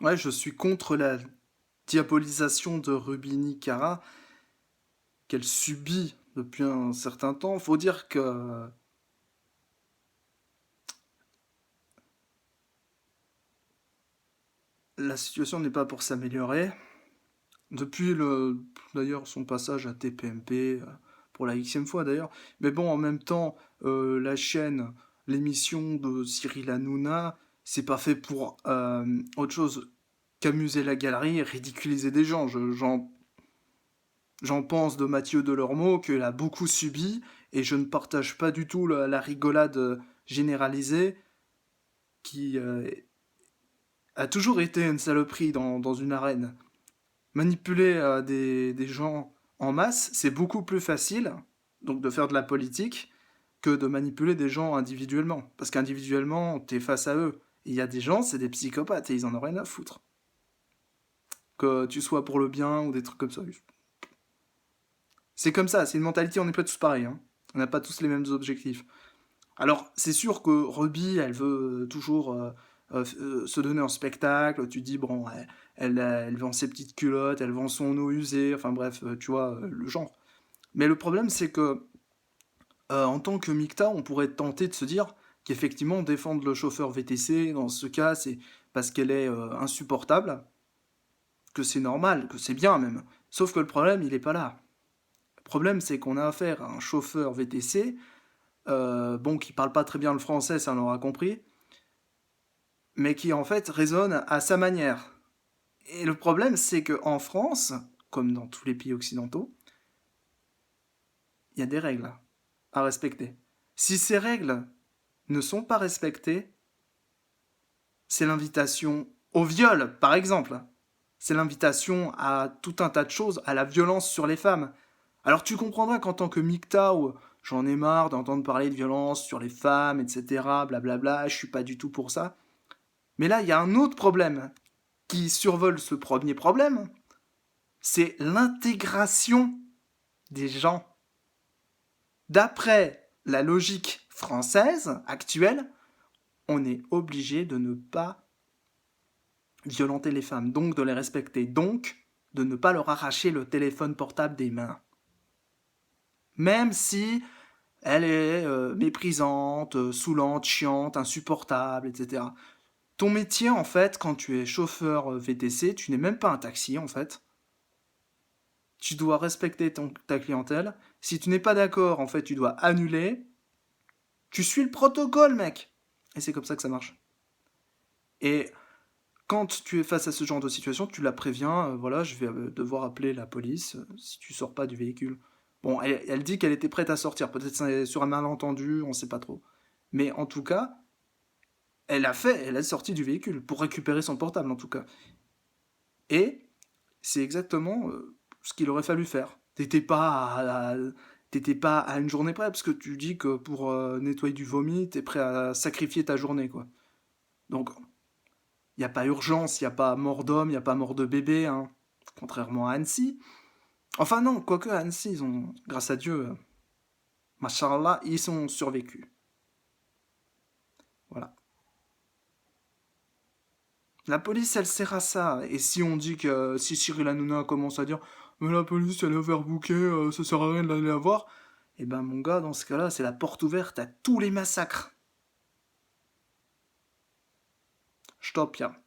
Ouais, je suis contre la diabolisation de Rubini Cara qu'elle subit depuis un certain temps. Faut dire que la situation n'est pas pour s'améliorer. Depuis d'ailleurs son passage à TPMP, pour la xème fois d'ailleurs. Mais bon, en même temps, la chaîne, l'émission de Cyril Hanouna, c'est pas fait pour autre chose qu'amuser la galerie et ridiculiser des gens. J'en pense de Mathieu Delormeau qu'il a beaucoup subi et je ne partage pas du tout la rigolade généralisée qui a toujours été une saloperie dans une arène. Manipuler des gens en masse, c'est beaucoup plus facile, donc de faire de la politique, que de manipuler des gens individuellement. Parce qu'individuellement, t'es face à eux. Il y a des gens, c'est des psychopathes et ils en ont rien à foutre. Que tu sois pour le bien ou des trucs comme ça. C'est comme ça, c'est une mentalité, on n'est pas tous pareils. Hein. On n'a pas tous les mêmes objectifs. Alors, c'est sûr que Ruby, elle veut toujours se donner en spectacle. Tu dis, bon, elle vend ses petites culottes, elle vend son eau usée, enfin bref, tu vois, le genre. Mais le problème, c'est que, en tant que Micta, on pourrait tenter de se dire qu'effectivement, défendre le chauffeur VTC, dans ce cas, c'est parce qu'elle est insupportable, que c'est normal, que c'est bien même. Sauf que le problème, il est pas là. Le problème, c'est qu'on a affaire à un chauffeur VTC, bon, qui parle pas très bien le français, ça on l'aura compris, mais qui en fait raisonne à sa manière. Et le problème, c'est qu'en France, comme dans tous les pays occidentaux, il y a des règles à respecter. Si ces règles ne sont pas respectées, c'est l'invitation au viol, par exemple. C'est l'invitation à tout un tas de choses, à la violence sur les femmes. Alors tu comprendras qu'en tant que MGTOW, j'en ai marre d'entendre parler de violence sur les femmes, etc., blablabla, je suis pas du tout pour ça. Mais là, il y a un autre problème qui survole ce premier problème, c'est l'intégration des gens. D'après la logique française actuelle, on est obligé de ne pas violenter les femmes, donc de les respecter, donc de ne pas leur arracher le téléphone portable des mains. Même si elle est méprisante, saoulante, chiante, insupportable, etc. Ton métier, en fait, quand tu es chauffeur VTC, tu n'es même pas un taxi, en fait. Tu dois respecter ta clientèle. Si tu n'es pas d'accord, en fait, tu dois annuler. Tu suis le protocole, mec. Et c'est comme ça que ça marche. Et quand tu es face à ce genre de situation, tu la préviens, voilà, je vais devoir appeler la police si tu sors pas du véhicule. Bon, elle dit qu'elle était prête à sortir, peut-être c'est sur un malentendu, on sait pas trop. Mais en tout cas, elle est sortie du véhicule pour récupérer son portable en tout cas. Et c'est exactement ce qu'il aurait fallu faire. T'étais pas à une journée près, parce que tu dis que pour nettoyer du vomi, t'es prêt à sacrifier ta journée, quoi. Donc, il n'y a pas urgence, il n'y a pas mort d'homme, il n'y a pas mort de bébé, hein, contrairement à Annecy. Enfin non, quoique à Annecy, ils ont, grâce à Dieu, machallah, ils ont survécu. Voilà. La police, elle sert à ça. Et si on dit que si Cyril Hanouna commence à dire mais la police, elle est overbookée, ça sert à rien de l'aller la voir, eh ben mon gars, dans ce cas-là, c'est la porte ouverte à tous les massacres. Stop, ja.